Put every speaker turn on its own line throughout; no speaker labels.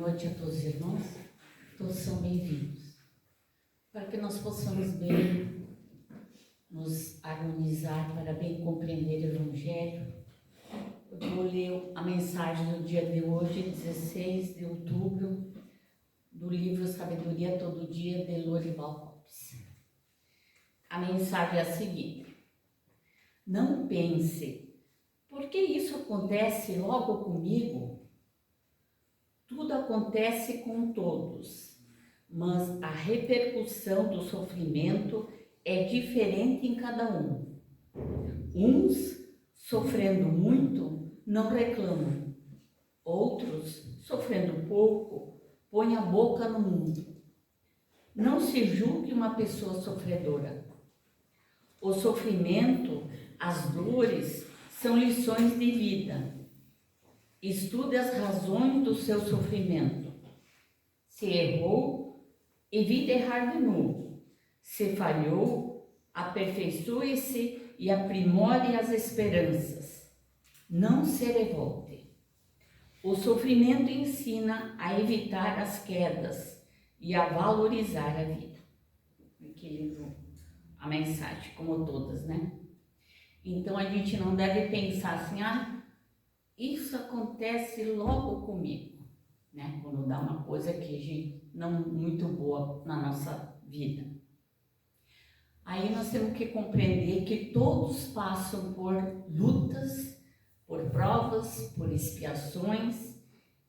noite a todos os irmãos, todos são bem-vindos. Para que nós possamos bem nos harmonizar, para bem compreender o Evangelho, eu vou ler a mensagem do dia de hoje, 16 de outubro, do livro Sabedoria Todo Dia, de Lorival Lopes. A mensagem é a seguinte: não pense, por que isso acontece logo comigo? Tudo acontece com todos, mas a repercussão do sofrimento é diferente em cada um. Uns, sofrendo muito, não reclamam. Outros, sofrendo pouco, põem a boca no mundo. Não se julgue uma pessoa sofredora. O sofrimento, as dores, são lições de vida. Estude as razões do seu sofrimento. Se errou, evite errar de novo. Se falhou, aperfeiçoe-se e aprimore as esperanças. Não se revolte. O sofrimento ensina a evitar as quedas e a valorizar a vida. Aqui livro, a mensagem, como todas, né? Então a gente não deve pensar assim, isso acontece logo comigo, né? Quando dá uma coisa que não muito boa na nossa vida. Aí nós temos que compreender que todos passam por lutas, por provas, por expiações.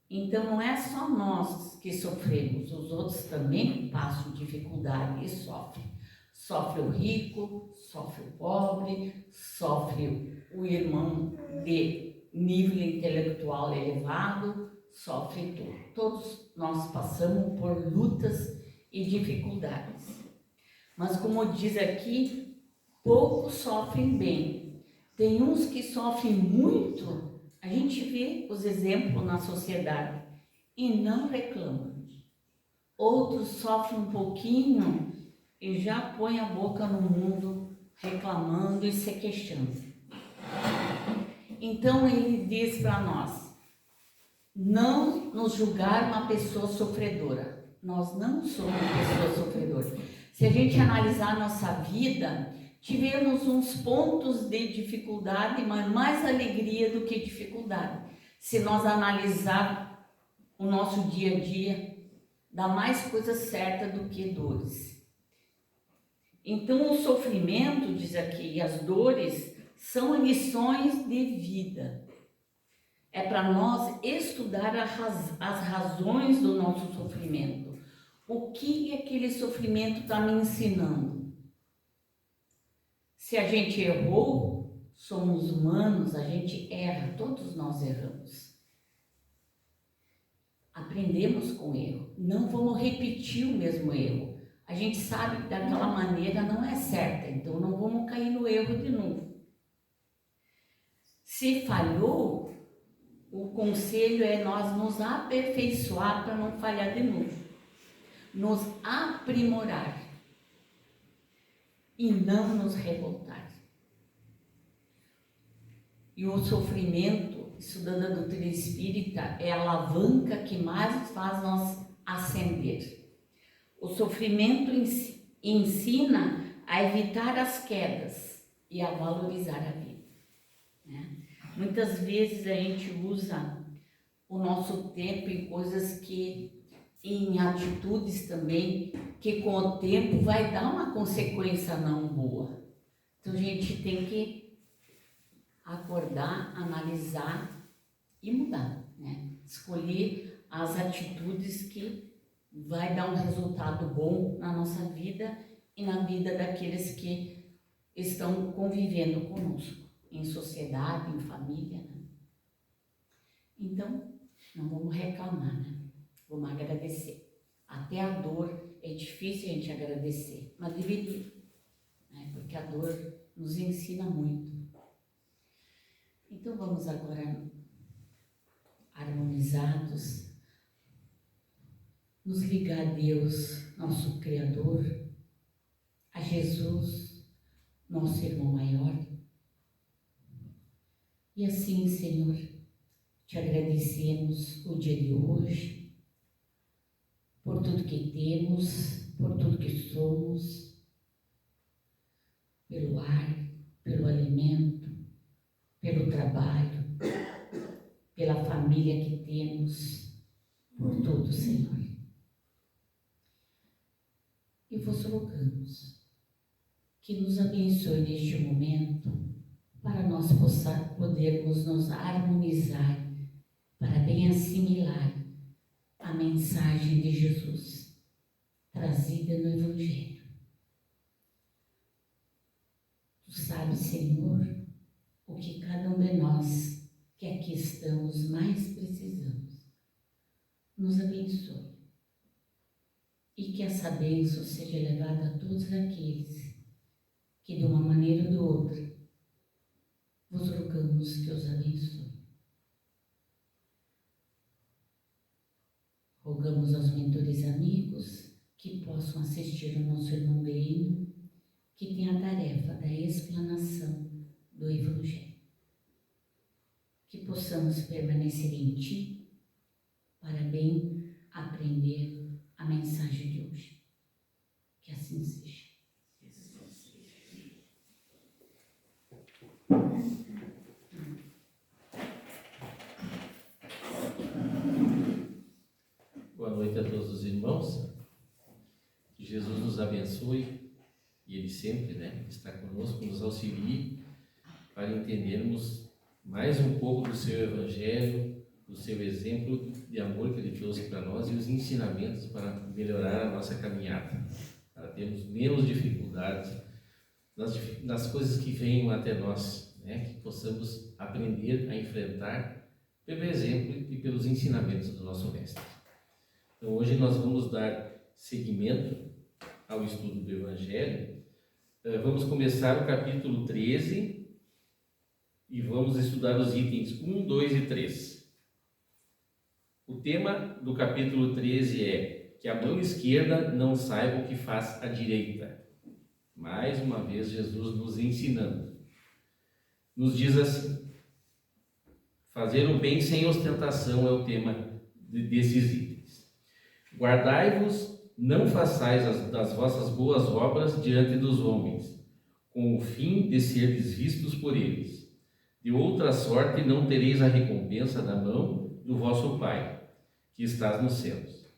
Então não é só nós que sofremos, os outros também passam dificuldade e sofrem. Sofre o rico, sofre o pobre, sofre o irmão de nível intelectual elevado, sofre tudo. Todos nós passamos por lutas e dificuldades. Mas como diz aqui, poucos sofrem bem. Tem uns que sofrem muito, a gente vê os exemplos na sociedade e não reclamam. Outros sofrem um pouquinho e já põem a boca no mundo reclamando e se queixando. Então ele diz para nós, não nos julgar uma pessoa sofredora. Nós não somos pessoas sofredoras. Se a gente analisar a nossa vida, tivemos uns pontos de dificuldade, mas mais alegria do que dificuldade. Se nós analisar o nosso dia a dia, dá mais coisa certa do que dores. Então o sofrimento, diz aqui, e as dores são lições de vida. É para nós estudar as razões do nosso sofrimento. O que aquele sofrimento está me ensinando? Se a gente errou, somos humanos, a gente erra, todos nós erramos. Aprendemos com o erro, não vamos repetir o mesmo erro. A gente sabe que daquela maneira não é certa, então não vamos cair no erro de novo. Se falhou, o conselho é nós nos aperfeiçoar para não falhar de novo. Nos aprimorar e não nos revoltar. E o sofrimento, estudando a doutrina espírita, é a alavanca que mais faz nós ascender. O sofrimento ensina a evitar as quedas e a valorizar a vida, né? Muitas vezes a gente usa o nosso tempo em coisas em atitudes também, que com o tempo vai dar uma consequência não boa. Então a gente tem que acordar, analisar e mudar, né? Escolher as atitudes que vai dar um resultado bom na nossa vida e na vida daqueles que estão convivendo conosco, em sociedade, em família, né? Então, não vamos reclamar, né? Vamos agradecer. Até a dor é difícil a gente agradecer, mas deveria, né? Porque a dor nos ensina muito. Então vamos agora, harmonizados, nos ligar a Deus, nosso Criador, a Jesus, nosso irmão maior. E assim, Senhor, te agradecemos o dia de hoje, por tudo que temos, por tudo que somos, pelo ar, pelo alimento, pelo trabalho, pela família que temos, por tudo, Senhor. E vos rogamos que nos abençoe neste momento, para nós podermos nos harmonizar, para bem assimilar a mensagem de Jesus, trazida no Evangelho. Tu sabes, Senhor, o que cada um de nós que aqui estamos mais precisamos. Nos abençoe. E que essa bênção seja levada a todos aqueles que, de uma maneira ou de outra, vos rogamos que os abençoe. Rogamos aos mentores amigos que possam assistir ao nosso irmão Grêmio, que tem a tarefa da explanação do Evangelho. Que possamos permanecer em Ti para bem aprender a mensagem de hoje. Que assim seja.
Boa noite a todos os irmãos. Que Jesus nos abençoe e Ele sempre, está conosco, nos auxilie para entendermos mais um pouco do Seu Evangelho, do Seu exemplo de amor que Ele trouxe para nós e os ensinamentos para melhorar a nossa caminhada, para termos menos dificuldades nas coisas que venham até nós, que possamos aprender a enfrentar pelo exemplo e pelos ensinamentos do nosso Mestre. Então, hoje nós vamos dar seguimento ao estudo do Evangelho. Vamos começar o capítulo 13 e vamos estudar os itens 1, 2 e 3. O tema do capítulo 13 é que a mão esquerda não saiba o que faz a direita. Mais uma vez, Jesus nos ensinando. Nos diz assim: fazer o bem sem ostentação é o tema desses itens. Guardai-vos, não façais das vossas boas obras diante dos homens, com o fim de serdes vistos por eles. De outra sorte não tereis a recompensa da mão do vosso Pai, que estás nos céus.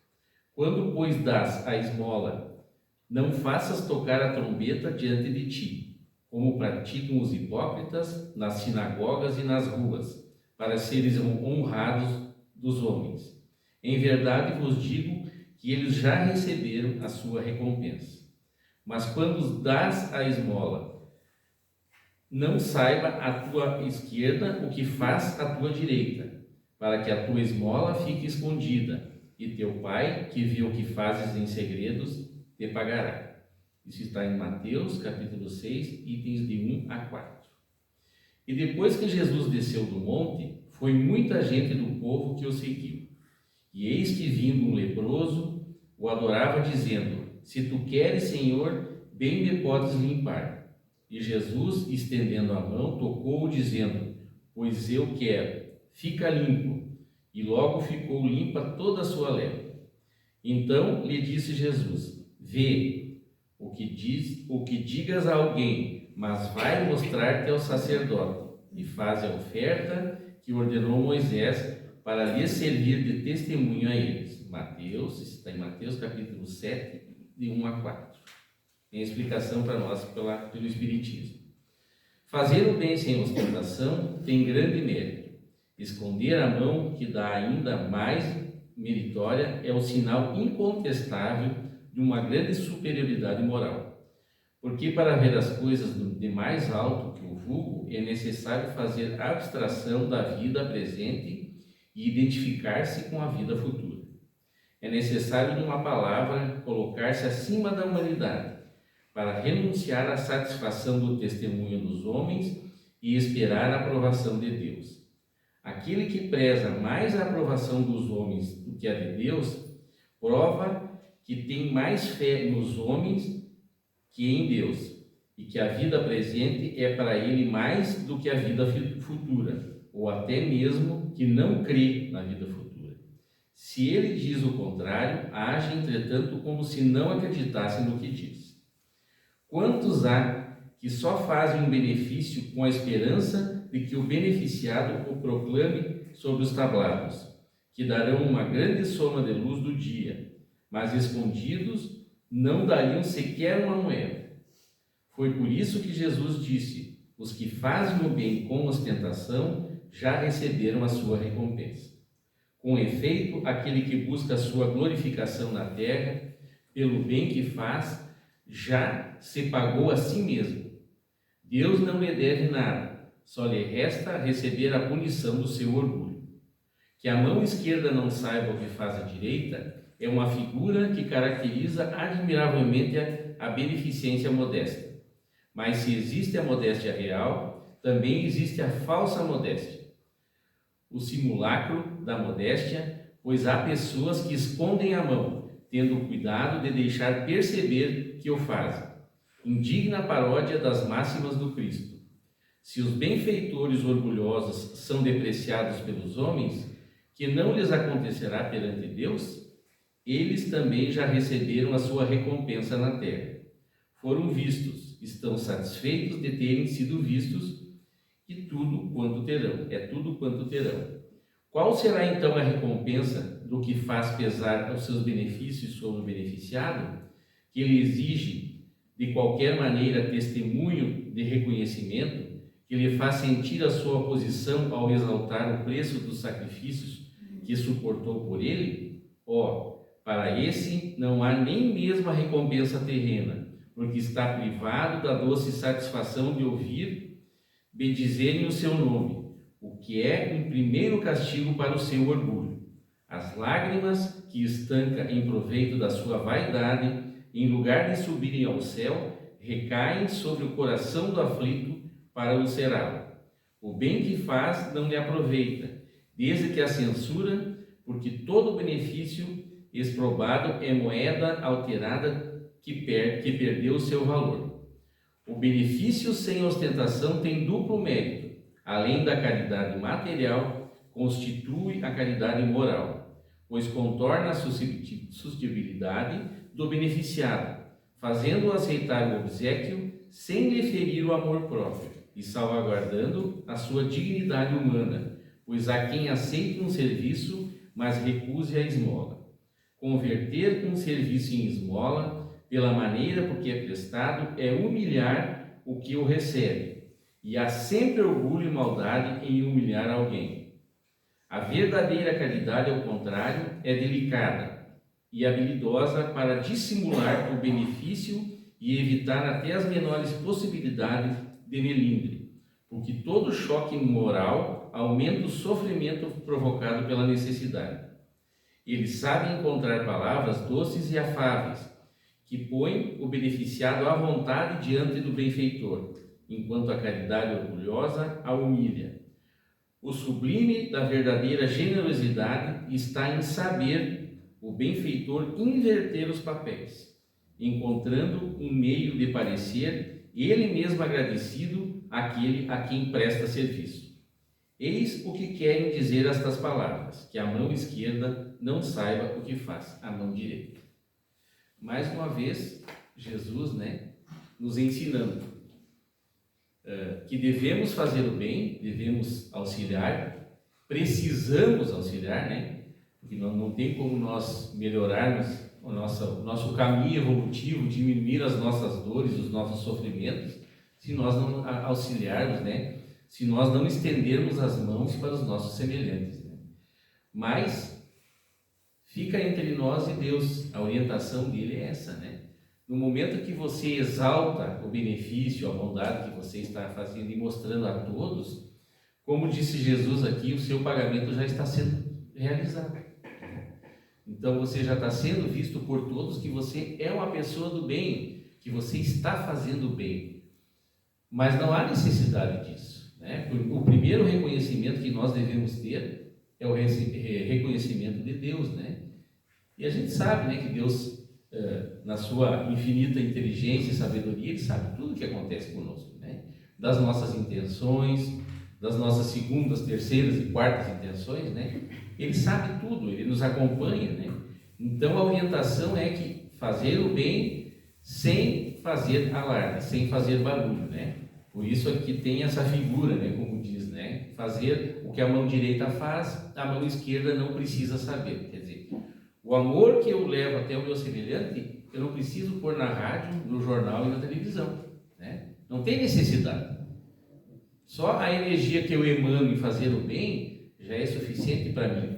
Quando, pois, dás a esmola, não faças tocar a trombeta diante de ti, como praticam os hipócritas nas sinagogas e nas ruas, para seres honrados dos homens. Em verdade vos digo que eles já receberam a sua recompensa. Mas quando dás a esmola, não saiba a tua esquerda o que faz a tua direita, para que a tua esmola fique escondida, e teu Pai, que vê o que fazes em segredos, te pagará. Isso está em Mateus, capítulo 6, itens de 1 a 4. E depois que Jesus desceu do monte, foi muita gente do povo que o seguiu. E eis que, vindo um leproso, o adorava, dizendo: se tu queres, Senhor, bem me podes limpar. E Jesus, estendendo a mão, tocou-o, dizendo: pois eu quero, fica limpo. E logo ficou limpa toda a sua lepra. Então lhe disse Jesus: vê, o que digas a alguém, mas vai mostrar-te ao sacerdote, e faze a oferta que ordenou Moisés, para lhes servir de testemunho a eles. Mateus, está em Mateus capítulo 7, de 1 a 4. Tem explicação para nós pelo Espiritismo. Fazer o bem sem ostentação tem grande mérito. Esconder a mão, que dá ainda mais meritória, é o sinal incontestável de uma grande superioridade moral. Porque para ver as coisas de mais alto que o vulgo, é necessário fazer abstração da vida presente e identificar-se com a vida futura. É necessário, numa palavra, colocar-se acima da humanidade, para renunciar à satisfação do testemunho dos homens e esperar a aprovação de Deus. Aquele que preza mais a aprovação dos homens do que a de Deus, prova que tem mais fé nos homens que em Deus, e que a vida presente é para ele mais do que a vida futura, ou até mesmo que não crê na vida futura. Se ele diz o contrário, age, entretanto, como se não acreditasse no que diz. Quantos há que só fazem um benefício com a esperança de que o beneficiado o proclame sobre os tablados, que darão uma grande soma de luz do dia, mas escondidos não dariam sequer uma moeda. Foi por isso que Jesus disse: os que fazem o bem com ostentação já receberam a sua recompensa. Com efeito, aquele que busca a sua glorificação na terra, pelo bem que faz, já se pagou a si mesmo. Deus não lhe deve nada, só lhe resta receber a punição do seu orgulho. Que a mão esquerda não saiba o que faz a direita é uma figura que caracteriza admiravelmente a beneficência modesta. Mas se existe a modéstia real, também existe a falsa modéstia. O simulacro da modéstia, pois há pessoas que escondem a mão, tendo cuidado de deixar perceber que o fazem. Indigna paródia das máximas do Cristo. Se os benfeitores orgulhosos são depreciados pelos homens, que não lhes acontecerá perante Deus? Eles também já receberam a sua recompensa na terra. Foram vistos, estão satisfeitos de terem sido vistos, e tudo quanto terão. Qual será então a recompensa do que faz pesar os seus benefícios sobre o beneficiado, que ele exige de qualquer maneira testemunho de reconhecimento, que lhe faz sentir a sua posição ao exaltar o preço dos sacrifícios que suportou por ele? Para esse não há nem mesmo a recompensa terrena, porque está privado da doce satisfação de ouvir bendizerem o seu nome, o que é um primeiro castigo para o seu orgulho. As lágrimas que estanca em proveito da sua vaidade, em lugar de subirem ao céu, recaem sobre o coração do aflito para ulcerá-lo. O bem que faz não lhe aproveita, desde que a censura, porque todo benefício exprobado é moeda alterada que perdeu o seu valor. O benefício sem ostentação tem duplo mérito. Além da caridade material, constitui a caridade moral, pois contorna a suscetibilidade do beneficiado, fazendo-o aceitar o obséquio sem lhe ferir o amor próprio e salvaguardando a sua dignidade humana, pois há quem aceite um serviço, mas recuse a esmola. Converter um serviço em esmola, pela maneira por que é prestado, é humilhar o que o recebe, e há sempre orgulho e maldade em humilhar alguém. A verdadeira caridade, ao contrário, é delicada e habilidosa para dissimular o benefício e evitar até as menores possibilidades de melindre, porque todo choque moral aumenta o sofrimento provocado pela necessidade. Eles sabem encontrar palavras doces e afáveis, que põem o beneficiado à vontade diante do benfeitor, enquanto a caridade orgulhosa a humilha. O sublime da verdadeira generosidade está em saber o benfeitor inverter os papéis, encontrando um meio de parecer ele mesmo agradecido àquele a quem presta serviço. Eis o que querem dizer estas palavras: que a mão esquerda não saiba o que faz a mão direita. Mais uma vez, Jesus, nos ensinando que devemos fazer o bem, devemos auxiliar, precisamos auxiliar, porque não tem como nós melhorarmos o nosso caminho evolutivo, diminuir as nossas dores, os nossos sofrimentos, se nós não auxiliarmos, se nós não estendermos as mãos para os nossos semelhantes. Mas fica entre nós e Deus, a orientação dele é essa, No momento que você exalta o benefício, a bondade que você está fazendo e mostrando a todos, como disse Jesus aqui, o seu pagamento já está sendo realizado. Então você já está sendo visto por todos que você é uma pessoa do bem, que você está fazendo o bem. Mas não há necessidade disso, O primeiro reconhecimento que nós devemos ter é o reconhecimento de Deus, E a gente sabe, que Deus, na sua infinita inteligência e sabedoria, Ele sabe tudo o que acontece conosco, Das nossas intenções, das nossas segundas, terceiras e quartas intenções, ele sabe tudo, ele nos acompanha, né? Então a orientação é que fazer o bem sem fazer alarde, sem fazer barulho, né? Por isso aqui tem essa figura, né? Como diz, né? Fazer o que a mão direita faz, a mão esquerda não precisa saber. Quer dizer, o amor que eu levo até o meu semelhante, eu não preciso pôr na rádio, no jornal e na televisão, né? Não tem necessidade. Só a energia que eu emano em fazer o bem já é suficiente para mim.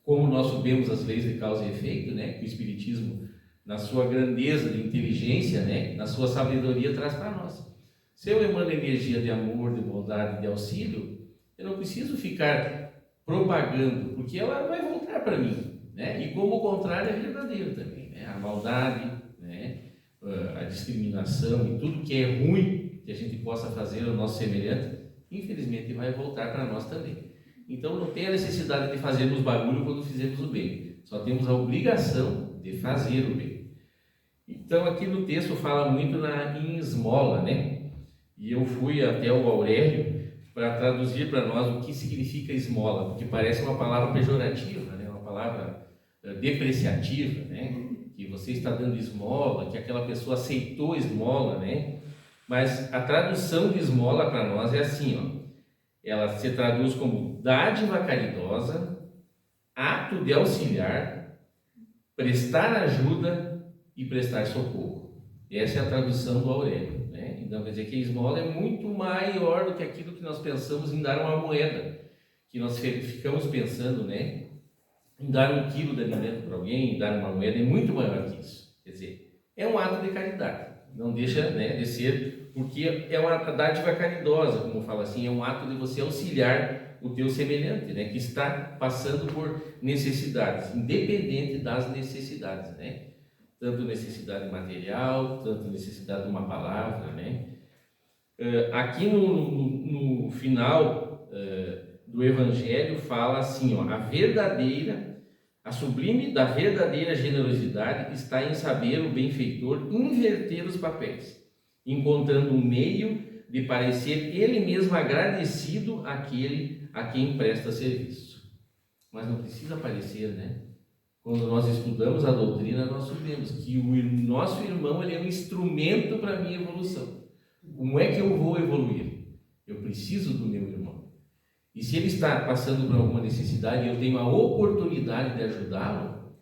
Como nós sabemos as leis de causa e efeito, né? Que o Espiritismo, na sua grandeza de inteligência, né? Na sua sabedoria, traz para nós. Se eu emano energia de amor, de bondade, de auxílio, eu não preciso ficar propagando, porque ela vai voltar para mim, né? E como o contrário é verdadeiro também, né? A maldade, né? A discriminação e tudo que é ruim que a gente possa fazer ao nosso semelhante, infelizmente vai voltar para nós também. Então não tem a necessidade de fazermos barulho quando fizermos o bem, só temos a obrigação de fazer o bem. Então aqui no texto fala muito em esmola, né? E eu fui até o Aurélio para traduzir para nós o que significa esmola, porque parece uma palavra pejorativa, né? Uma palavra depreciativa, né? Que você está dando esmola, que aquela pessoa aceitou esmola, né? Mas a tradução de esmola para nós é assim, ó. Ela se traduz como dádiva caridosa, ato de auxiliar, prestar ajuda e prestar socorro. Essa é a tradução do Aurélio, né? Então quer dizer que a esmola é muito maior do que aquilo que nós pensamos em dar uma moeda, que nós ficamos pensando, né? Em dar 1 quilo de alimento para alguém, em dar uma moeda, é muito maior que isso. Quer dizer, é um ato de caridade, não deixa, né, de ser, porque é uma dádiva caridosa, como fala assim, é um ato de você auxiliar o teu semelhante, né, que está passando por necessidades, independente das necessidades, né, tanto necessidade material, tanto necessidade de uma palavra, né. Aqui no final do Evangelho fala assim, ó, a sublime da verdadeira generosidade está em saber o benfeitor inverter os papéis, encontrando um meio de parecer ele mesmo agradecido àquele a quem presta serviço. Mas não precisa parecer, né? Quando nós estudamos a doutrina, nós sabemos que o nosso irmão ele é um instrumento para a minha evolução. Como é que eu vou evoluir? Eu preciso do meu irmão. E se ele está passando por alguma necessidade e eu tenho a oportunidade de ajudá-lo,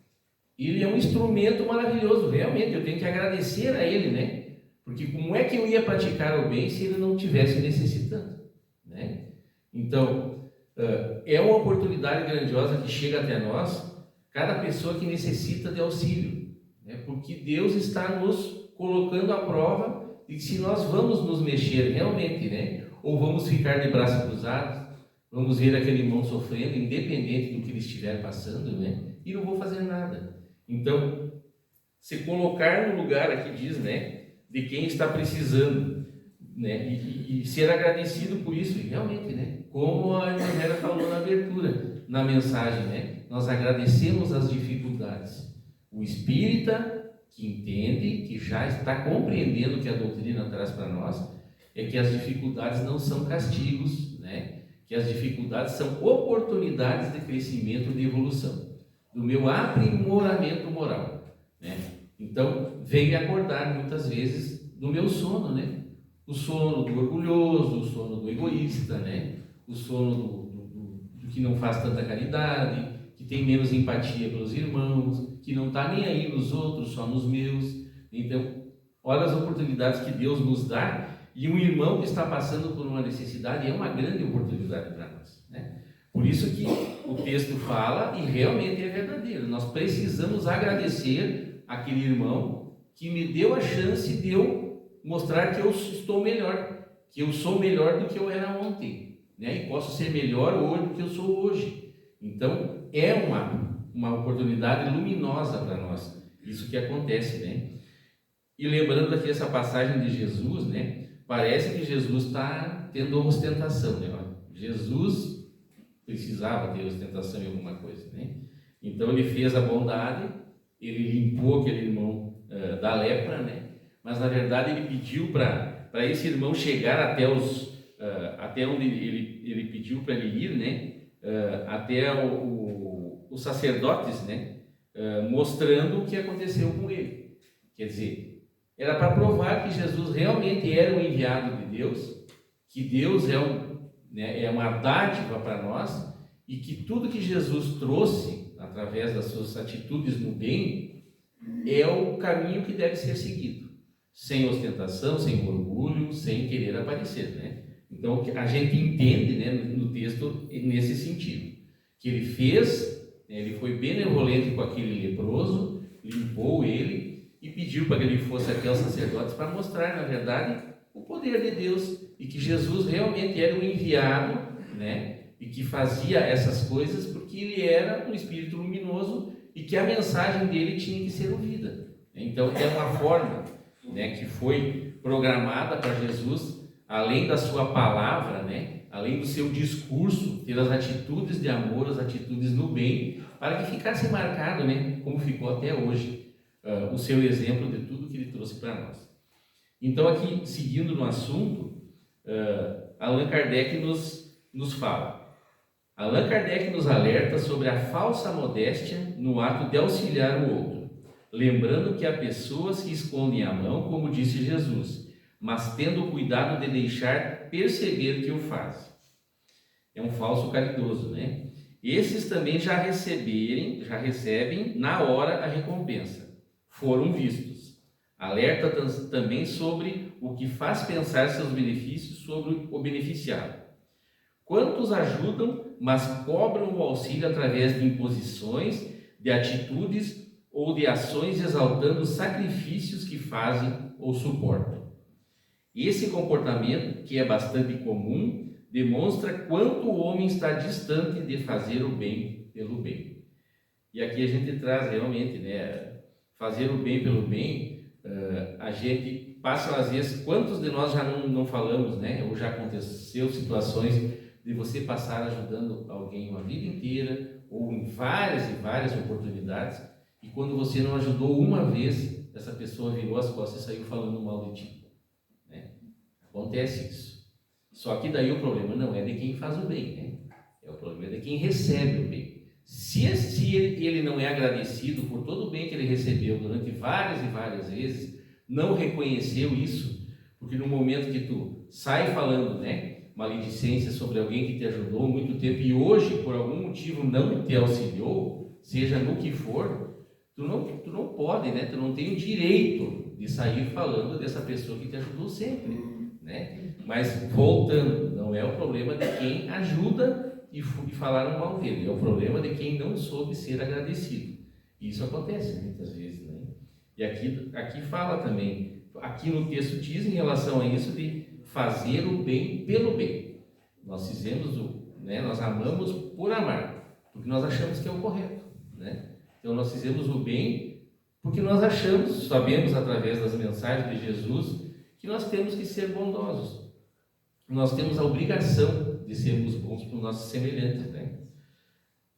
ele é um instrumento maravilhoso, realmente, eu tenho que agradecer a ele, né? Porque como é que eu ia praticar o bem se ele não estivesse necessitando, né? Então, é uma oportunidade grandiosa que chega até nós, cada pessoa que necessita de auxílio, né? Porque Deus está nos colocando à prova de que se nós vamos nos mexer realmente, né? Ou vamos ficar de braços cruzados, vamos ver aquele irmão sofrendo, independente do que ele estiver passando, né? E não vou fazer nada. Então, se colocar no lugar, aqui diz, né? De quem está precisando, né? E ser agradecido por isso, e realmente, né? Como a irmã Vera falou na abertura, na mensagem, né? Nós agradecemos as dificuldades. O espírita que entende, que já está compreendendo o que a doutrina traz para nós, é que as dificuldades não são castigos, né? Que as dificuldades são oportunidades de crescimento, de evolução, do meu aprimoramento moral, né? Então, vem me acordar muitas vezes do meu sono, né? O sono do orgulhoso, o sono do egoísta, né? O sono do que não faz tanta caridade, que tem menos empatia pelos irmãos, que não está nem aí nos outros, só nos meus. Então, olha as oportunidades que Deus nos dá. E um irmão que está passando por uma necessidade é uma grande oportunidade para nós, né? Por isso que o texto fala, e realmente é verdadeiro, nós precisamos agradecer aquele irmão que me deu a chance de eu mostrar que eu estou melhor, que eu sou melhor do que eu era ontem, né? E posso ser melhor hoje do que eu sou hoje. Então é uma oportunidade luminosa para nós, isso que acontece, né? E lembrando aqui essa passagem de Jesus, né? Parece que Jesus está tendo ostentação, né? Jesus precisava ter ostentação em alguma coisa, né? Então ele fez a bondade, ele limpou aquele irmão da lepra, né? Mas na verdade ele pediu para esse irmão chegar até onde ele pediu para ele ir, né? Até os sacerdotes, né, mostrando o que aconteceu com ele. Quer dizer, era para provar que Jesus realmente era o enviado de Deus, que Deus é uma dádiva para nós, e que tudo que Jesus trouxe, através das suas atitudes no bem, é o caminho que deve ser seguido, sem ostentação, sem orgulho, sem querer aparecer, né? Então, a gente entende, né, no texto nesse sentido, que ele fez, né, ele foi benevolente com aquele leproso, limpou ele e pediu para que ele fosse até os sacerdotes para mostrar, na verdade, o poder de Deus e que Jesus realmente era o enviado, né, e que fazia essas coisas porque ele era um espírito luminoso e que a mensagem dele tinha que ser ouvida. Então, é uma forma, né, que foi programada para Jesus, além da sua palavra, né, além do seu discurso, ter as atitudes de amor, as atitudes no bem, para que ficasse marcado, né, como ficou até hoje, o seu exemplo de tudo que ele trouxe para nós. Então, aqui, seguindo no assunto, Allan Kardec nos fala. Allan Kardec nos alerta sobre a falsa modéstia no ato de auxiliar o outro, lembrando que há pessoas que escondem a mão, como disse Jesus, mas tendo cuidado de deixar perceber que o fazem. É um falso caridoso, né? Esses também já recebem na hora a recompensa. Foram vistos. Alerta também sobre o que faz pensar seus benefícios sobre o beneficiado. Quantos ajudam, mas cobram o auxílio através de imposições, de atitudes ou de ações exaltando sacrifícios que fazem ou suportam. Esse comportamento, que é bastante comum, demonstra quanto o homem está distante de fazer o bem pelo bem. E aqui a gente traz realmente, né, fazer o bem pelo bem, a gente passa às vezes, quantos de nós já não falamos, né, ou já aconteceu situações de você passar ajudando alguém uma vida inteira, ou em várias e várias oportunidades, e quando você não ajudou uma vez, essa pessoa virou as costas e saiu falando mal de ti, né? Acontece isso. Só que daí o problema não é de quem faz o bem, né? É o problema de quem recebe o bem. Se ele não é agradecido por todo o bem que ele recebeu durante várias e várias vezes, não reconheceu isso, porque no momento que tu sai falando, né, maledicência sobre alguém que te ajudou muito tempo e hoje, por algum motivo, não te auxiliou, seja no que for, tu não pode, né? Tu não tem o direito de sair falando dessa pessoa que te ajudou sempre, né? Mas, voltando, não é o problema de quem ajuda e falaram mal dele, é o problema de quem não soube ser agradecido. Isso acontece muitas vezes, né? E aqui fala também, aqui no texto diz em relação a isso de fazer o bem pelo bem. Nós fizemos nós amamos por amar, porque nós achamos que é o correto, né? Então nós fizemos o bem porque nós sabemos através das mensagens de Jesus que nós temos que ser bondosos. Nós temos a obrigação de sermos bons para os nossos semelhantes, né?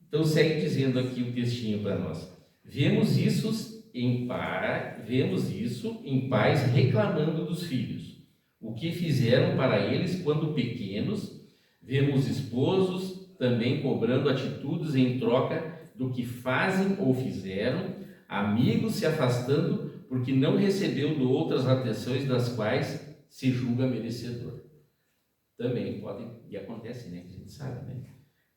Então segue dizendo aqui um textinho para nós. Vemos isso em pais reclamando dos filhos, o que fizeram para eles quando pequenos. Vemos esposos também cobrando atitudes em troca do que fazem ou fizeram, amigos se afastando porque não recebeu de outras atenções das quais se julga merecedor. Também pode, e acontece, né, que a gente sabe, né?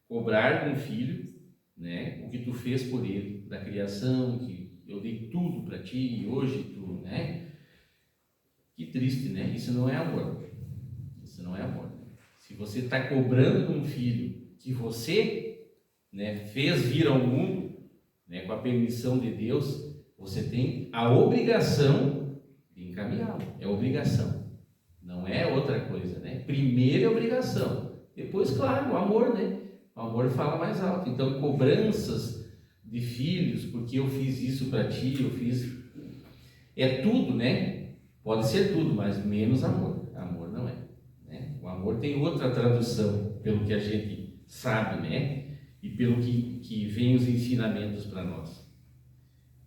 Cobrar de um filho, né, o que tu fez por ele, da criação, que eu dei tudo para ti e hoje tu, né? Que triste, né? Isso não é amor. Isso não é amor. Se você está cobrando de um filho que você, né, fez vir ao mundo, né, com a permissão de Deus, você tem a obrigação de encaminhá-lo. É obrigação. Não é outra coisa, né? Primeiro é obrigação. Depois, claro, o amor, né? O amor fala mais alto. Então, cobranças de filhos, porque eu fiz isso para ti, eu fiz... É tudo, né? Pode ser tudo, mas menos amor. Amor não é, né? O amor tem outra tradução, pelo que a gente sabe, né? E pelo que vem os ensinamentos para nós.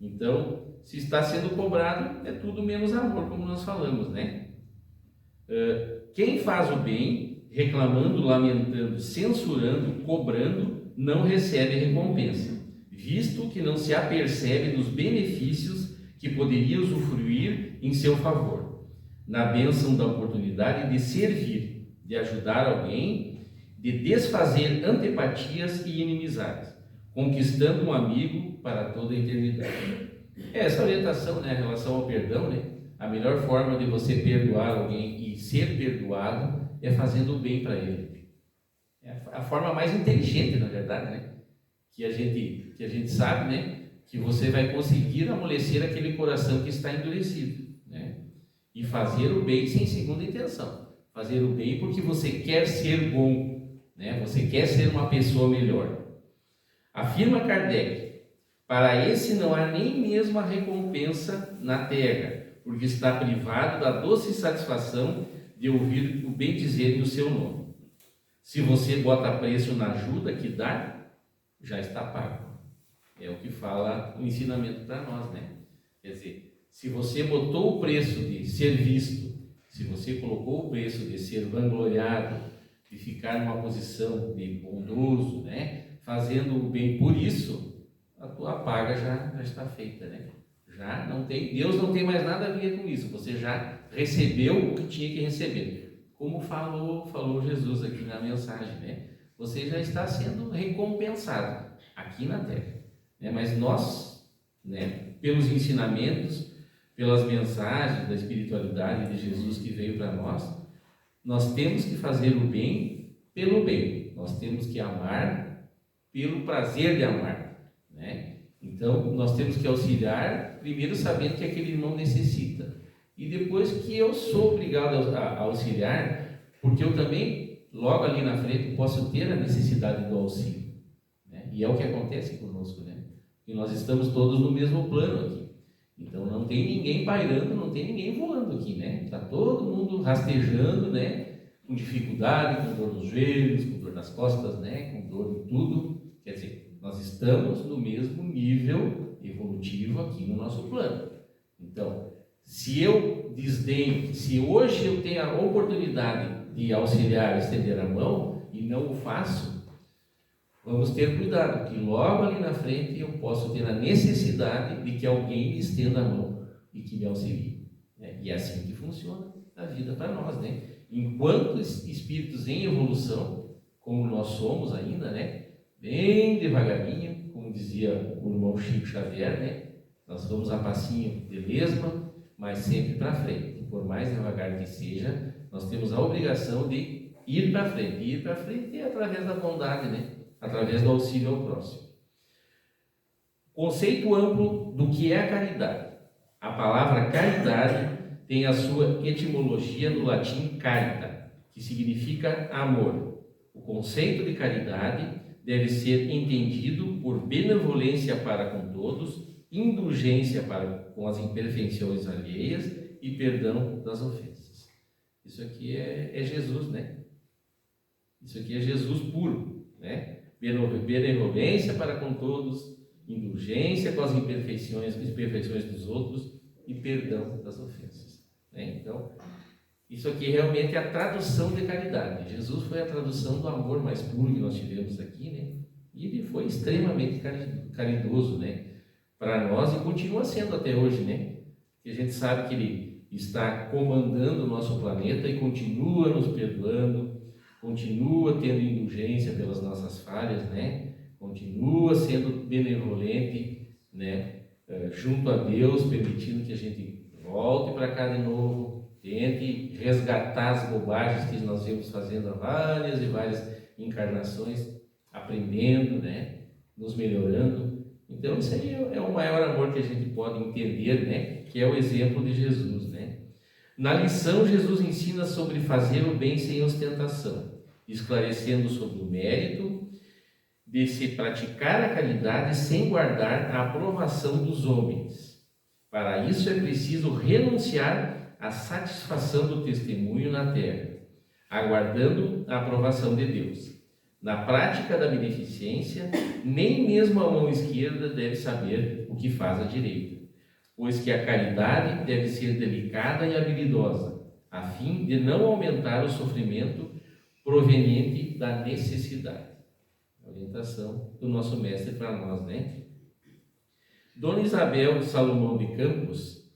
Então, se está sendo cobrado, é tudo menos amor, como nós falamos, né? Quem faz o bem, reclamando, lamentando, censurando, cobrando, não recebe recompensa. visto que não se apercebe dos benefícios que poderia usufruir em seu favor, na bênção da oportunidade de servir, de ajudar alguém, de desfazer antipatias e inimizades, conquistando um amigo para toda a eternidade. Essa orientação, né, em relação ao perdão, né, a melhor forma de você perdoar alguém e ser perdoado é fazendo o bem para ele. É a forma mais inteligente, na verdade, né, que a gente sabe, né, que você vai conseguir amolecer aquele coração que está endurecido, né, e fazer o bem sem segunda intenção. Fazer o bem porque você quer ser bom, né, você quer ser uma pessoa melhor. Afirma Kardec: para esse não há nem mesmo a recompensa na terra, porque está privado da doce satisfação de ouvir o bem dizer no seu nome. Se você bota preço na ajuda que dá, já está pago. É o que fala o ensinamento para nós, né? Quer dizer, se você botou o preço de ser visto, se você colocou o preço de ser vangloriado, de ficar numa posição de bondoso, né, fazendo o bem por isso, a tua paga já está feita, né? Já não tem, Deus não tem mais nada a ver com isso. Você já recebeu o que tinha que receber. Como falou Jesus aqui na mensagem, né? Você já está sendo recompensado aqui na terra, né? Mas nós, né, pelos ensinamentos, pelas mensagens da espiritualidade de Jesus que veio para nós temos que fazer o bem pelo bem. Nós temos que amar pelo prazer de amar, né? Então, nós temos que auxiliar, primeiro sabendo que aquele irmão necessita, e depois que eu sou obrigado a auxiliar, porque eu também, logo ali na frente, posso ter a necessidade do auxílio, né? E é o que acontece conosco, né? E nós estamos todos no mesmo plano aqui, então não tem ninguém pairando, não tem ninguém voando aqui, né? Está todo mundo rastejando, né? Com dificuldade, com dor nos joelhos, com dor nas costas, né? Com dor em tudo, quer dizer, nós estamos no mesmo nível evolutivo aqui no nosso plano. Então, se eu desdenho, se hoje eu tenho a oportunidade de auxiliar, estender a mão e não o faço, vamos ter cuidado, que logo ali na frente eu posso ter a necessidade de que alguém me estenda a mão e que me auxilie, né? E é assim que funciona a vida para nós, né? Enquanto espíritos em evolução, como nós somos ainda, né? Bem devagarinho, como dizia o irmão Chico Xavier, né? Nós vamos a passinho de lesma, mas sempre para frente. Por mais devagar que seja, nós temos a obrigação de ir para frente. E ir para frente é através da bondade, né? Através do auxílio ao próximo. Conceito amplo do que é a caridade. A palavra caridade tem a sua etimologia no latim carita, que significa amor. O conceito de caridade deve ser entendido por benevolência para com todos, indulgência com as imperfeições alheias e perdão das ofensas. Isso aqui é Jesus, né? Isso aqui é Jesus puro, né? Benevolência para com todos, indulgência com as imperfeições dos outros e perdão das ofensas, né? Então, isso aqui realmente é a tradução de caridade. Jesus foi a tradução do amor mais puro que nós tivemos aqui, né? E ele foi extremamente caridoso, né, para nós e continua sendo até hoje, né? Porque a gente sabe que ele está comandando o nosso planeta e continua nos perdoando, continua tendo indulgência pelas nossas falhas, né? Continua sendo benevolente, né, junto a Deus, permitindo que a gente volte para cá de novo, tente resgatar as bobagens que nós vemos fazendo há várias e várias encarnações, aprendendo, né, nos melhorando. Então isso aí é o maior amor que a gente pode entender, né, que é o exemplo de Jesus, né. Na lição, Jesus ensina sobre fazer o bem sem ostentação, esclarecendo sobre o mérito de se praticar a caridade sem guardar a aprovação dos homens. Para isso é preciso renunciar à satisfação do testemunho na terra, aguardando a aprovação de Deus. Na prática da beneficência, nem mesmo a mão esquerda deve saber o que faz a direita, pois que a caridade deve ser delicada e habilidosa, a fim de não aumentar o sofrimento proveniente da necessidade. orientação do nosso mestre para nós, né? Dona Isabel Salomão de Campos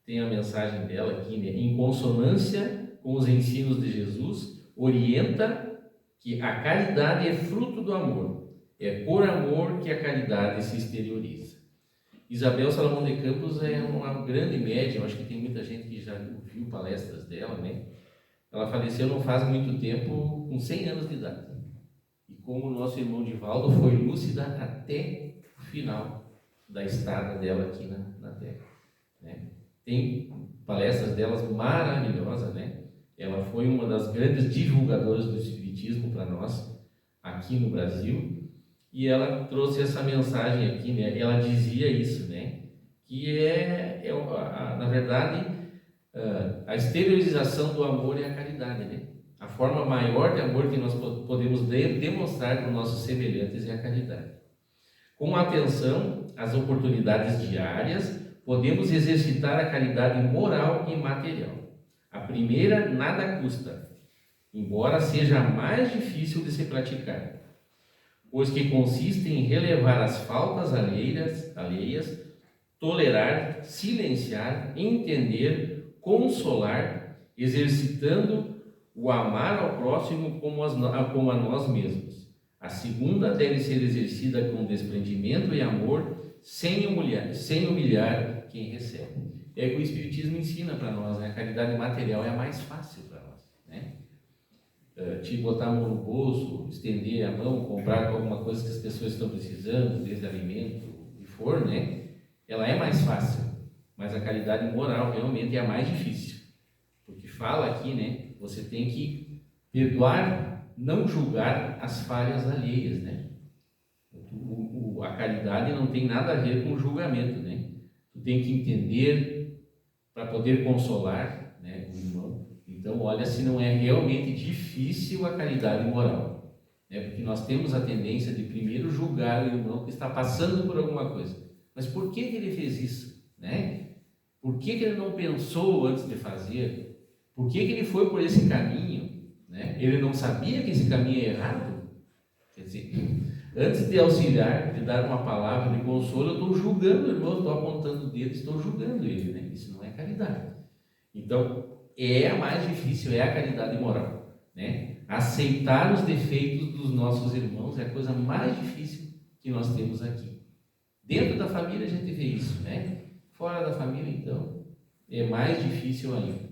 tem a mensagem dela aqui, né? Em consonância com os ensinos de Jesus, orienta que a caridade é fruto do amor. É por amor que a caridade se exterioriza. Isabel Salomão de Campos é uma grande médium, acho que tem muita gente que já ouviu palestras dela, né? Ela faleceu não faz muito tempo, com 100 anos de idade. E como o nosso irmão Divaldo foi lúcida até o final da estada dela aqui na Terra, né? Tem palestras delas maravilhosas, né? Ela foi uma das grandes divulgadoras do Espiritismo para nós, aqui no Brasil. E ela trouxe essa mensagem aqui, né? Ela dizia isso, né? Que na verdade, a exteriorização do amor é a caridade, né? A forma maior de amor que nós podemos demonstrar para os nossos semelhantes é a caridade. Com atenção às oportunidades diárias, podemos exercitar a caridade moral e material. A primeira nada custa, embora seja a mais difícil de se praticar, pois que consiste em relevar as faltas alheias, tolerar, silenciar, entender, consolar, exercitando o amar ao próximo como a nós mesmos. A segunda deve ser exercida com desprendimento e amor, sem humilhar quem recebe. É o que o Espiritismo ensina para nós, né? A caridade material é a mais fácil para nós, né? Te botar a mão no bolso, estender a mão, comprar alguma coisa que as pessoas estão precisando, desde alimento, o que for, né? Ela é mais fácil, mas a caridade moral realmente é a mais difícil, porque fala aqui, né? Você tem que perdoar, não julgar as falhas alheias, né? A caridade não tem nada a ver com o julgamento, né? Tu tem que entender para poder consolar, né, o irmão. Então, olha se não é realmente difícil a caridade moral, né? Porque nós temos a tendência de primeiro julgar o irmão que está passando por alguma coisa. Mas por que ele fez isso, né? Por que ele não pensou antes de fazer? Por que ele foi por esse caminho, né? Ele não sabia que esse caminho é errado? Quer dizer, antes de auxiliar, de dar uma palavra de consolo, eu estou julgando o irmão, estou apontando o dedo, estou julgando ele, né? Isso não é caridade. Então, é a mais difícil, é a caridade moral, né? Aceitar os defeitos dos nossos irmãos é a coisa mais difícil que nós temos aqui. Dentro da família a gente vê isso, né? Fora da família, então, é mais difícil ainda.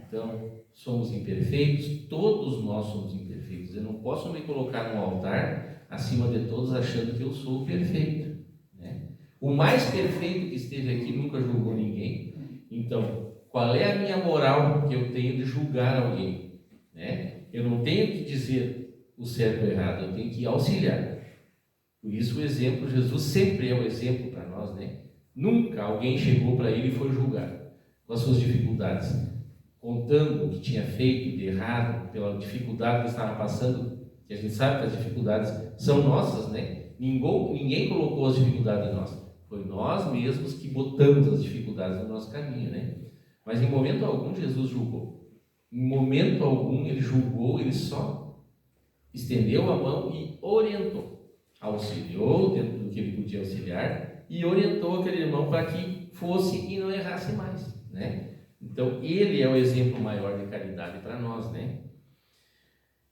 Então, somos imperfeitos, todos nós somos imperfeitos. Eu não posso me colocar no altar acima de todos achando que eu sou perfeito, né? O mais perfeito que esteve aqui nunca julgou ninguém. Então, qual é a minha moral que eu tenho de julgar alguém, né? Eu não tenho que dizer o certo ou o errado, eu tenho que auxiliar. Por isso o exemplo, Jesus sempre é o exemplo para nós, né? Nunca alguém chegou para ele e foi julgar com as suas dificuldades, contando o que tinha feito de errado, pela dificuldade que estava passando, que a gente sabe que as dificuldades são nossas, né? Ninguém colocou as dificuldades em nós, foi nós mesmos que botamos as dificuldades no nosso caminho, né? Mas em momento algum Jesus julgou, em momento algum ele julgou, ele só estendeu a mão e orientou. Auxiliou dentro do que ele podia auxiliar e orientou aquele irmão para que fosse e não errasse mais, né? Então, ele é o exemplo maior de caridade para nós, né?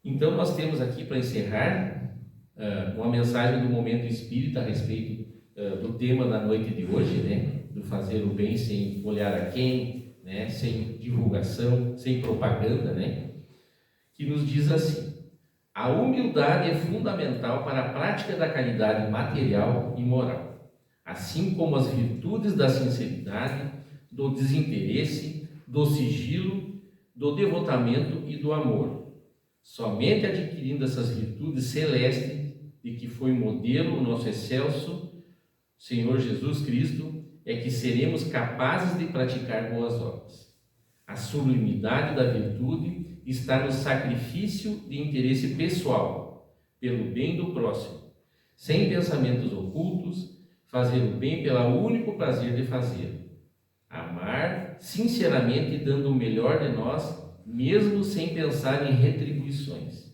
Então, nós temos aqui, para encerrar, uma mensagem do Momento Espírita a respeito do tema da noite de hoje, né? Do fazer o bem sem olhar a quem, né? Sem divulgação, sem propaganda, né? Que nos diz assim: a humildade é fundamental para a prática da caridade material e moral, assim como as virtudes da sinceridade, do desinteresse, do sigilo, do devotamento e do amor. Somente adquirindo essas virtudes celestes, de que foi modelo o nosso excelso Senhor Jesus Cristo, é que seremos capazes de praticar boas obras. A sublimidade da virtude está no sacrifício de interesse pessoal, pelo bem do próximo, sem pensamentos ocultos, fazer o bem pelo único prazer de fazer. Amar sinceramente, dando o melhor de nós, mesmo sem pensar em retribuições.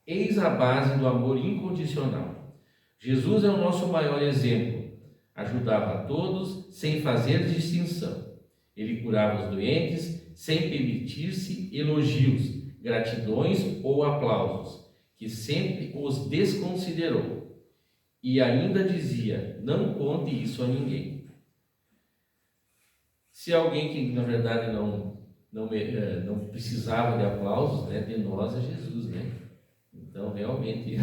Eis a base do amor incondicional. Jesus é o nosso maior exemplo. Ajudava a todos sem fazer distinção. Ele curava os doentes sem permitir-se elogios, gratidões ou aplausos, que sempre os desconsiderou. E ainda dizia: não conte isso a ninguém. Se alguém que na verdade não precisava de aplausos, né, de nós é Jesus, né? Então realmente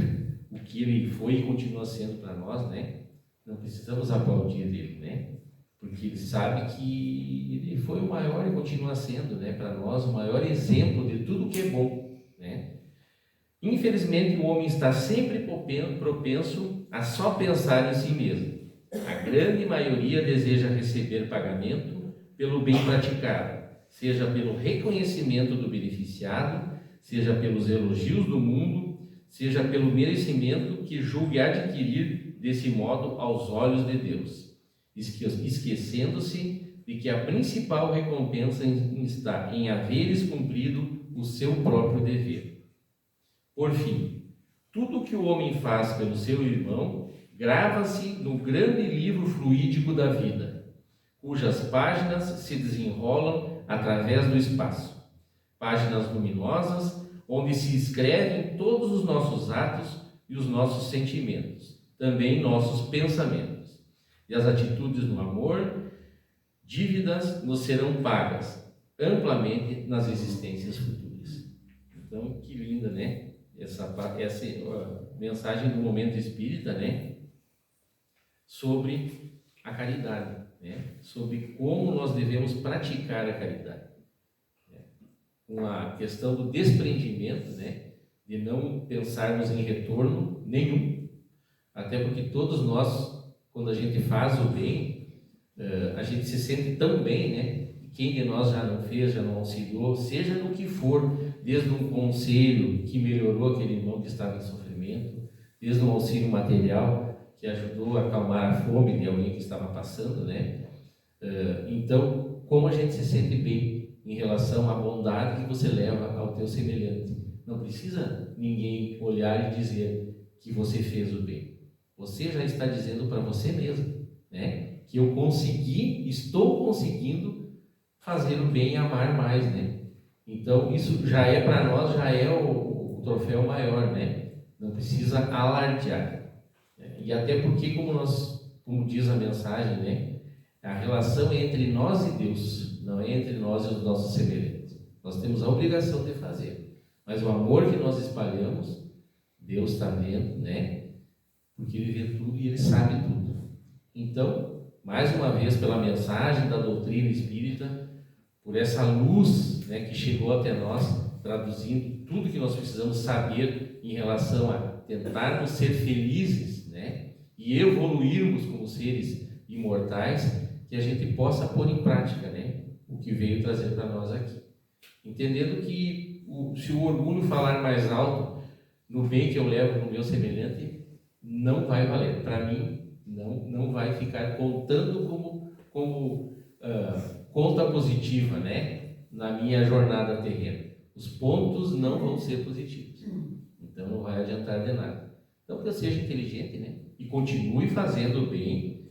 o que ele foi e continua sendo para nós, né? Não precisamos aplaudir dele, né? Porque ele sabe que ele foi o maior e continua sendo, né, para nós o maior exemplo de tudo que é bom, né? Infelizmente o homem está sempre propenso a só pensar em si mesmo. A grande maioria deseja receber pagamento pelo bem praticado, seja pelo reconhecimento do beneficiado, seja pelos elogios do mundo, seja pelo merecimento que julgue adquirir desse modo aos olhos de Deus, esquecendo-se de que a principal recompensa está em haveres cumprido o seu próprio dever. Por fim, tudo o que o homem faz pelo seu irmão grava-se no grande livro fluídico da vida, cujas páginas se desenrolam através do espaço. Páginas luminosas, onde se escrevem todos os nossos atos e os nossos sentimentos, também nossos pensamentos. E as atitudes no amor, dívidas nos serão pagas amplamente nas existências futuras. Então, que linda, né? Essa mensagem do momento espírita, né? Sobre a caridade, né? Sobre como nós devemos praticar a caridade, né? Com a questão do desprendimento, né? De não pensarmos em retorno nenhum, até porque todos nós, quando a gente faz o bem, a gente se sente tão bem, né? Quem de nós já não fez, já não auxiliou, seja no que for, desde um conselho que melhorou aquele irmão que estava em sofrimento, desde um auxílio material que ajudou a acalmar a fome de alguém que estava passando, né? Então, como a gente se sente bem em relação à bondade que você leva ao teu semelhante. Não precisa ninguém olhar e dizer que você fez o bem. Você já está dizendo para você mesmo, né? Que eu estou conseguindo fazer o bem e amar mais, né? Então, isso já é para nós, já é o troféu maior, né? Não precisa alardear. E até porque, como diz a mensagem, né? A relação é entre nós e Deus, não é entre nós e os nossos semelhantes. Nós temos a obrigação de fazer, mas o amor que nós espalhamos, Deus está vendo, né? Porque Ele vê tudo e Ele sabe tudo. Então, mais uma vez, pela mensagem da doutrina espírita, por essa luz, né, que chegou até nós, traduzindo tudo que nós precisamos saber em relação a tentarmos ser felizes, né, e evoluirmos como seres imortais, que a gente possa pôr em prática, né, o que veio trazer para nós aqui. Entendendo que se o orgulho falar mais alto no bem que eu levo no meu semelhante, não vai valer. Para mim, não vai ficar contando como conta positiva, né, na minha jornada terrena. Os pontos não vão ser positivos. Então não vai adiantar de nada. Então que eu seja inteligente, né, e continue fazendo o bem,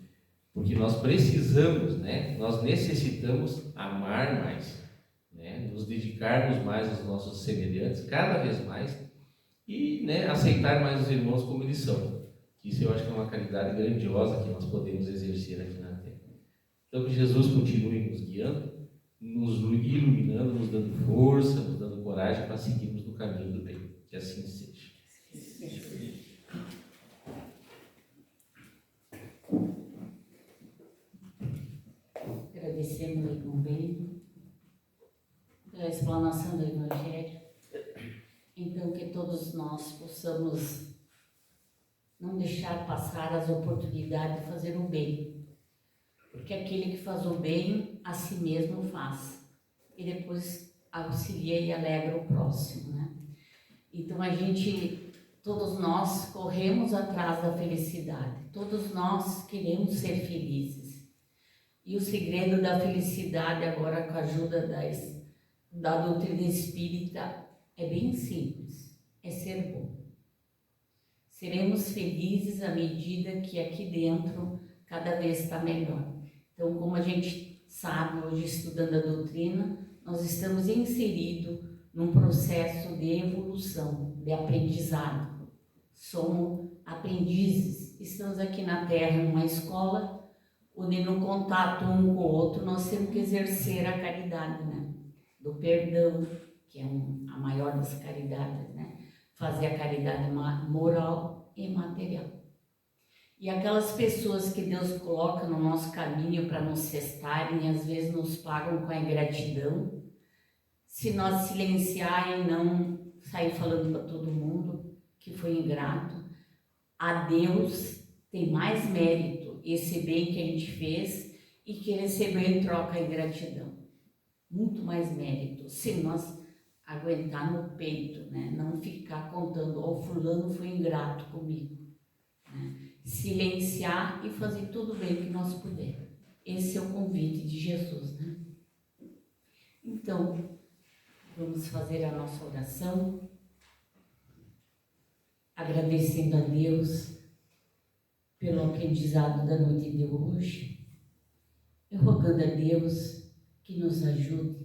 porque nós precisamos, né, nós necessitamos amar mais, né, nos dedicarmos mais aos nossos semelhantes, cada vez mais, e, né, aceitar mais os irmãos como eles são. Isso eu acho que é uma caridade grandiosa que nós podemos exercer aqui na Terra. Então que Jesus continue nos guiando, nos iluminando, nos dando força, nos dando coragem para seguirmos no caminho do bem. Que assim seja.
Agradecemos aí com bem pela explanação do Evangelho. Então que todos nós possamos não deixar passar as oportunidades de fazer o bem, porque aquele que faz o bem a si mesmo faz e depois auxilia e alegra o próximo, né? Então todos nós corremos atrás da felicidade, todos nós queremos ser felizes, e o segredo da felicidade agora com a ajuda da doutrina espírita é bem simples, é ser bom. seremos felizes à medida que aqui dentro cada vez está melhor. Então, como a gente sabe, hoje estudando a doutrina, nós estamos inseridos num processo de evolução, de aprendizado. Somos aprendizes, estamos aqui na Terra, numa escola, onde no contato um com o outro nós temos que exercer a caridade, né? Do perdão, que é a maior das caridades, né? Fazer a caridade moral e material. E aquelas pessoas que Deus coloca no nosso caminho para nos testarem, às vezes nos pagam com a ingratidão. Se nós silenciar e não sair falando para todo mundo que foi ingrato, a Deus tem mais mérito esse bem que a gente fez e que recebeu em troca a ingratidão. Muito mais mérito, se nós aguentar no peito, né? Não ficar contando, ó, fulano foi ingrato comigo. Né? Silenciar e fazer tudo o bem que nós pudermos. Esse é o convite de Jesus, né? Então, vamos fazer a nossa oração, agradecendo a Deus pelo aprendizado da noite de hoje, e rogando a Deus que nos ajude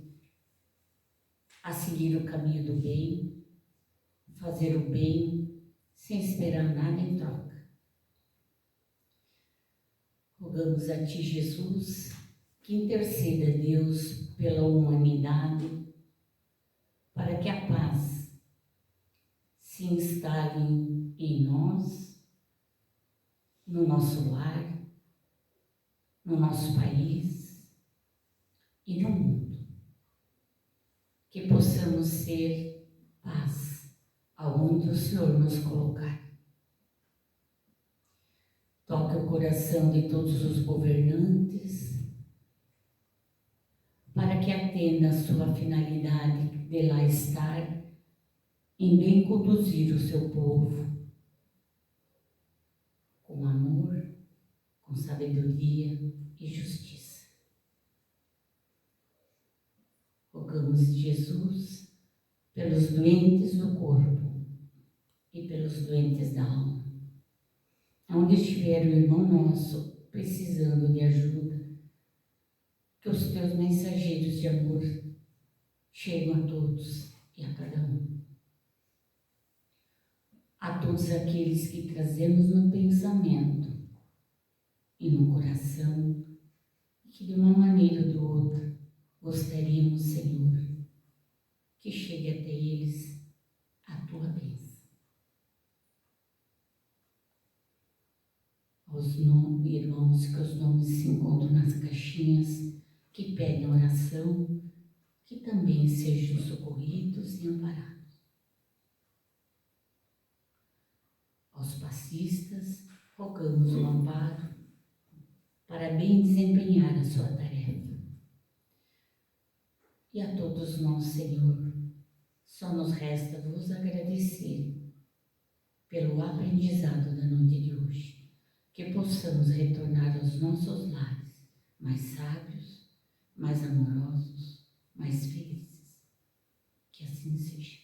a seguir o caminho do bem, fazer o bem sem esperar nada em troca. Rogamos a Ti, Jesus, que interceda a Deus pela humanidade, para que a paz se instale em nós, no nosso lar, no nosso país e no mundo. Que possamos ser paz aonde o Senhor nos colocar. Toque o coração de todos os governantes, para que atenda a sua finalidade de lá estar, em bem conduzir o seu povo, com amor, com sabedoria e justiça. Rogamos, Jesus, pelos doentes do corpo e pelos doentes da alma. Onde estiver o irmão nosso precisando de ajuda, que os teus mensageiros de amor cheguem a todos e a cada um. A todos aqueles que trazemos no pensamento e no coração, que de uma maneira ou de outra gostaríamos, Senhor, que chegue até eles a tua bênção. Aos irmãos que os nomes se encontram nas caixinhas, que pedem oração, que também sejam socorridos e amparados. Aos passistas, rogamos o amparo para bem desempenhar a sua tarefa. E a todos nós, Senhor, só nos resta vos agradecer pelo aprendizado da noite de hoje, que possamos retornar aos nossos lares mais sábios, mais amorosos, mais felizes. Que assim seja.